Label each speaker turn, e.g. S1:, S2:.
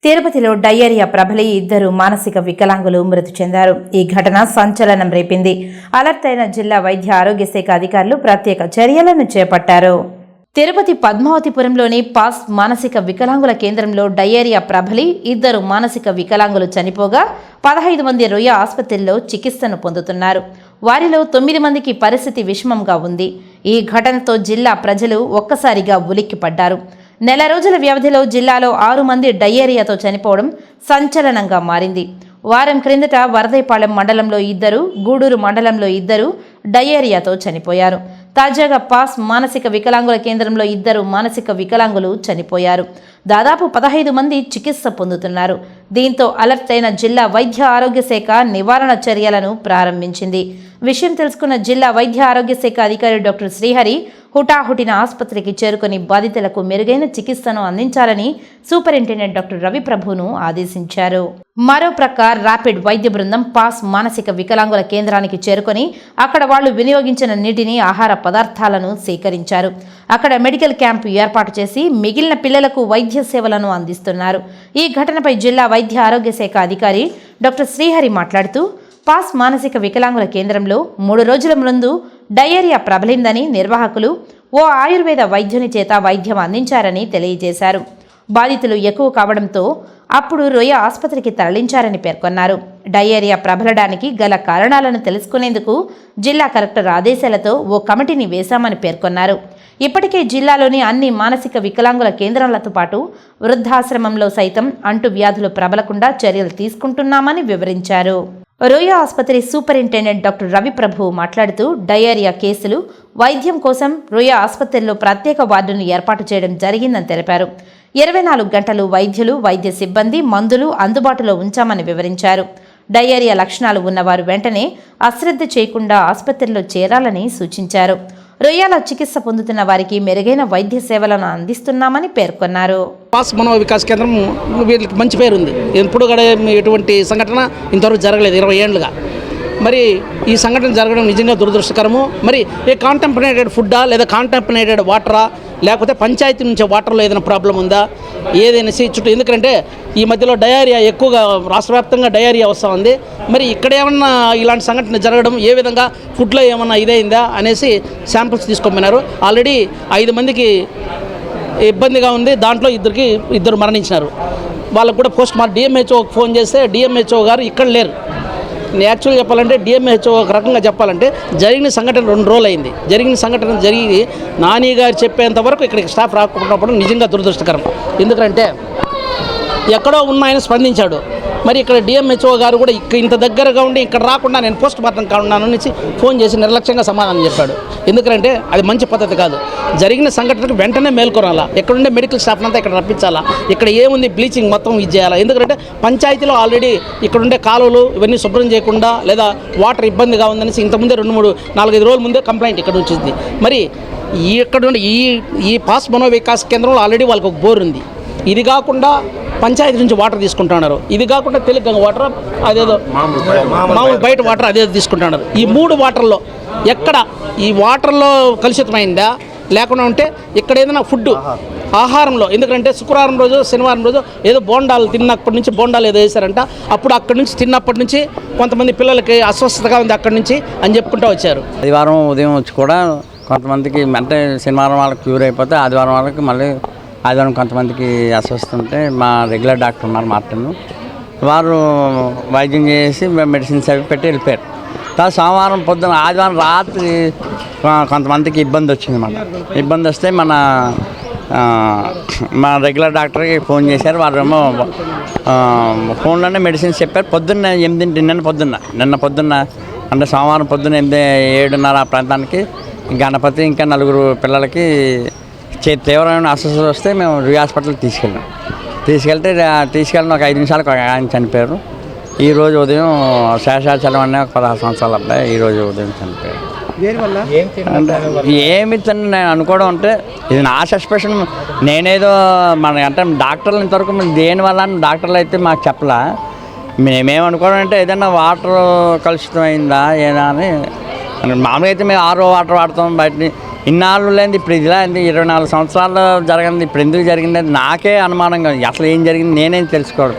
S1: తిరుపతిలో డయేరియా ప్రబలి ఇద్దరు మానసిక వికలాంగులు మృతి చెందారు. ఈ ఘటన సంచలనం రేపింది. అలర్ట్ అయిన జిల్లా వైద్య ఆరోగ్య శాఖ అధికారులు ప్రత్యేక చర్యలను చేపట్టారు. తిరుపతి పద్మావతిపురంలోని పాస్ మానసిక వికలాంగుల కేంద్రంలో డయేరియా ప్రబలి ఇద్దరు మానసిక వికలాంగులు చనిపోగా 15 మంది రొయ్య ఆసుపత్రిలో చికిత్సను పొందుతున్నారు. వారిలో 9 మందికి పరిస్థితి విషమంగా ఉంది. ఈ ఘటనతో జిల్లా ప్రజలు ఒక్కసారిగా ఉలిక్కిపడ్డారు. నెల రోజుల వ్యవధిలో జిల్లాలో 6 మంది డయేరియాతో చనిపోవడం సంచలనంగా మారింది. వారం క్రిందట వరదైపాళెం మండలంలో 2, గూడూరు మండలంలో 2 డయేరియాతో చనిపోయారు. తాజాగా పాస్ మానసిక వికలాంగుల కేంద్రంలో 2 మానసిక వికలాంగులు చనిపోయారు. దాదాపు 15 మంది చికిత్స పొందుతున్నారు. దీంతో అలర్ట్ అయిన జిల్లా వైద్య ఆరోగ్య శాఖ నివారణ చర్యలను ప్రారంభించింది. విషయం తెలుసుకున్న జిల్లా వైద్య ఆరోగ్య శాఖ అధికారి డాక్టర్ శ్రీహరి హుటాహుటిన ఆసుపత్రికి చేరుకుని బాధితులకు మెరుగైన చికిత్సను అందించాలని సూపరింటెండెంట్ డాక్టర్ రవిప్రభును ఆదేశించారు. మరో ప్రక్క ర్యాపిడ్ వైద్య బృందం పాస్ మానసిక వికలాంగుల కేంద్రానికి చేరుకొని అక్కడ వాళ్లు వినియోగించిన నీటిని, ఆహార పదార్థాలను సేకరించారు. అక్కడ మెడికల్ క్యాంపు ఏర్పాటు చేసి మిగిలిన పిల్లలకు వైద్య సేవలను అందిస్తున్నారు. ఈ ఘటనపై జిల్లా వైద్య ఆరోగ్య శాఖ అధికారి డాక్టర్ శ్రీహరి మాట్లాడుతూ, పాస్ మానసిక వికలాంగుల కేంద్రంలో 3 రోజుల ముందు డయేరియా ప్రబలిందని నిర్వాహకులు ఓ ఆయుర్వేద వైద్యుని చేత వైద్యం అందించారని తెలియజేశారు. బాధితులు ఎక్కువ కావడంతో అప్పుడు రొయ్య ఆసుపత్రికి తరలించారని పేర్కొన్నారు. డయేరియా ప్రబలడానికి గల కారణాలను తెలుసుకునేందుకు జిల్లా కలెక్టర్ ఆదేశాలతో ఓ కమిటీని వేశామని పేర్కొన్నారు. ఇప్పటికే జిల్లాలోని అన్ని మానసిక వికలాంగుల కేంద్రాలతో పాటు వృద్ధాశ్రమంలో సైతం అంటువ్యాధులు ప్రబలకుండా చర్యలు తీసుకుంటున్నామని వివరించారు. రొయ్య ఆసుపత్రి సూపరింటెండెంట్ డాక్టర్ రవిప్రభు మాట్లాడుతూ, డయేరియా కేసులు వైద్యం కోసం రొయ్య ఆసుపత్రిలో ప్రత్యేక వార్డును ఏర్పాటు చేయడం జరిగిందని తెలిపారు. 24 గంటలు వైద్యులు, వైద్య సిబ్బంది, మందులు అందుబాటులో ఉంచామని వివరించారు. డయేరియా లక్షణాలు ఉన్నవారు వెంటనే అశ్రద్ధ చేయకుండా ఆసుపత్రిలో చేరాలని సూచించారు. రొయ్యల చికిత్స పొందుతున్న వారికి మెరుగైన వైద్య సేవలను అందిస్తున్నామని పేర్కొన్నారు.
S2: పాస్ మనో వికాస్ కేంద్రం వీళ్ళకి మంచి పేరు ఉంది. ఎప్పుడు కూడా ఎటువంటి సంఘటన ఇంతవరకు జరగలేదు 20 ఏళ్ళుగా. మరి ఈ సంఘటన జరగడం నిజంగా దురదృష్టకరము. మరి ఏ కాంటామినేటెడ్ ఫుడ్డా లేదా కాంటామినేటెడ్ వాటరా, లేకపోతే పంచాయతీ నుంచి వాటర్లో ఏదైనా ప్రాబ్లం ఉందా, ఏదైనా చుట్టూ. ఎందుకంటే ఈ మధ్యలో డయేరియా ఎక్కువగా రాష్ట్ర వ్యాప్తంగా డయేరియా వస్తూ ఉంది. మరి ఇక్కడ ఏమన్నా ఇలాంటి సంఘటన జరగడం, ఏ విధంగా ఫుడ్లో ఏమన్నా ఇదైందా అనేసి శాంపిల్స్ తీసుకోమన్నారు. ఆల్రెడీ 5 మందికి ఇబ్బందిగా ఉంది. దాంట్లో 2 మరణించినారు. వాళ్ళకు కూడా పోస్ట్ మార్టం డిఎంహెచ్ఓకి ఫోన్ చేస్తే డిఎంహెచ్ఓ గారు ఇక్కడ లేరు. యాక్చువల్గా చెప్పాలంటే డిఎంహెచ్ఓ ఒక రకంగా చెప్పాలంటే జరిగిన సంఘటన 2 రోజులు అయింది. జరిగిన సంఘటన జరిగి నాని గారు చెప్పేంత వరకు ఇక్కడికి స్టాఫ్ రాకపోవడం నిజంగా దురదృష్టకరం. ఎందుకంటే ఎక్కడో ఉన్న ఆయన స్పందించాడు. మరి ఇక్కడ డిఎంహెచ్ఓ గారు కూడా ఇంత దగ్గరగా ఉండి ఇక్కడ రాకుండా నేను పోస్ట్ మార్టం కానున్నాను అనేసి ఫోన్ చేసి నిర్లక్ష్యంగా సమాధానం చెప్పాడు. ఎందుకంటే అది మంచి పద్ధతి కాదు. జరిగిన సంఘటనకు వెంటనే మేల్కొనాలా, ఎక్కడుండే మెడికల్ స్టాఫ్ అంతా ఇక్కడ రప్పించాలా, ఇక్కడ ఏముంది బ్లీచింగ్ మొత్తం ఇది చేయాలా. ఎందుకంటే పంచాయతీలో ఆల్రెడీ ఇక్కడుండే కాలువలు ఇవన్నీ శుభ్రం చేయకుండా లేదా వాటర్ ఇబ్బందిగా ఉందనేసి ఇంతకుముందే 2-3-4-5 రోజుల ముందే కంప్లైంట్ ఇక్కడ వచ్చింది. మరి ఇక్కడ ఈ పాస్ మనో వికాస్ కేంద్రంలో ఆల్రెడీ వాళ్ళకి ఒక బోర్ ఉంది. ఇది కాకుండా పంచాయతీ నుంచి వాటర్ తీసుకుంటున్నారు. ఇది కాకుండా తెలుగు వాటర్ అదేదో మామూలు బయట వాటర్ అదేదో తీసుకుంటున్నారు. ఈ 3 వాటర్లో ఎక్కడ ఈ వాటర్లో కలుషితమైందా, లేకుండా ఉంటే ఇక్కడ ఏదైనా ఫుడ్ ఆహారంలో, ఎందుకంటే శుక్రవారం రోజు శనివారం రోజు ఏదో బోండాలు తిన్నప్పటి నుంచి బోండాలు ఏదో వేశారంట. అప్పుడు అక్కడి నుంచి తిన్నప్పటి నుంచి కొంతమంది పిల్లలకి అస్వస్థతగా ఉంది అక్కడి నుంచి అని చెప్పుకుంటూ వచ్చారు.
S3: ఆదివారం ఉదయం వచ్చి కూడా కొంతమందికి అంటే శనివారం వాళ్ళకి క్యూర్ అయిపోతే ఆదివారం వాళ్ళకి మళ్ళీ ఆదివారం కొంతమందికి అస్వస్థత ఉంటే మా రెగ్యులర్ డాక్టర్ ఉన్నారు మార్టిన్, వారు వైద్యం చేసి మెడిసిన్స్ అవి పెట్టి వెళ్ళిపోయారు. తర్వాత సోమవారం పొద్దున ఆదివారం రాత్రి కొంతమందికి ఇబ్బంది వచ్చింది. ఇబ్బంది వస్తే మా రెగ్యులర్ డాక్టర్కి ఫోన్ చేశారు. వారేమో ఫోన్లోనే మెడిసిన్స్ చెప్పారు. పొద్దున్న 8 నిన్న పొద్దున్న అంటే సోమవారం పొద్దున్న 7:30 ఆ ప్రాంతానికి గణపతి ఇంకా 4 పిల్లలకి తీవ్రమైన అస్వస్థత వస్తే మేము రీ హాస్పిటల్కి తీసుకెళ్ళిన ఒక 5 నిమిషాలకు ఆయన చనిపోయారు. ఈరోజు ఉదయం శేషాచలం అనే ఒక 16 సంవత్సరాల అబ్బాయి ఈరోజు ఉదయం చనిపోయారు. ఏమిటని నేను అనుకోవడం అంటే ఇది నా సస్పెషన్. నేనేదో అంటే డాక్టర్లు ఇంతవరకు దేనివల్ల డాక్టర్లు అయితే మాకు చెప్పలా. మేమేమనుకోవడం అంటే ఏదైనా వాటర్ కలుషితం అయిందా ఏదా అని. మామూలుగా అయితే మేము RO వాటర్ వాడతాం, బయటని ఇన్నాళ్ళు లేని ఇప్పుడు ఇలా అయింది 24 సంవత్సరాలు జరగంది ఇప్పుడు ఎందుకు జరిగింది నాకే అనుమానంగా అసలు ఏం జరిగింది నేనేం తెలుసుకోవడం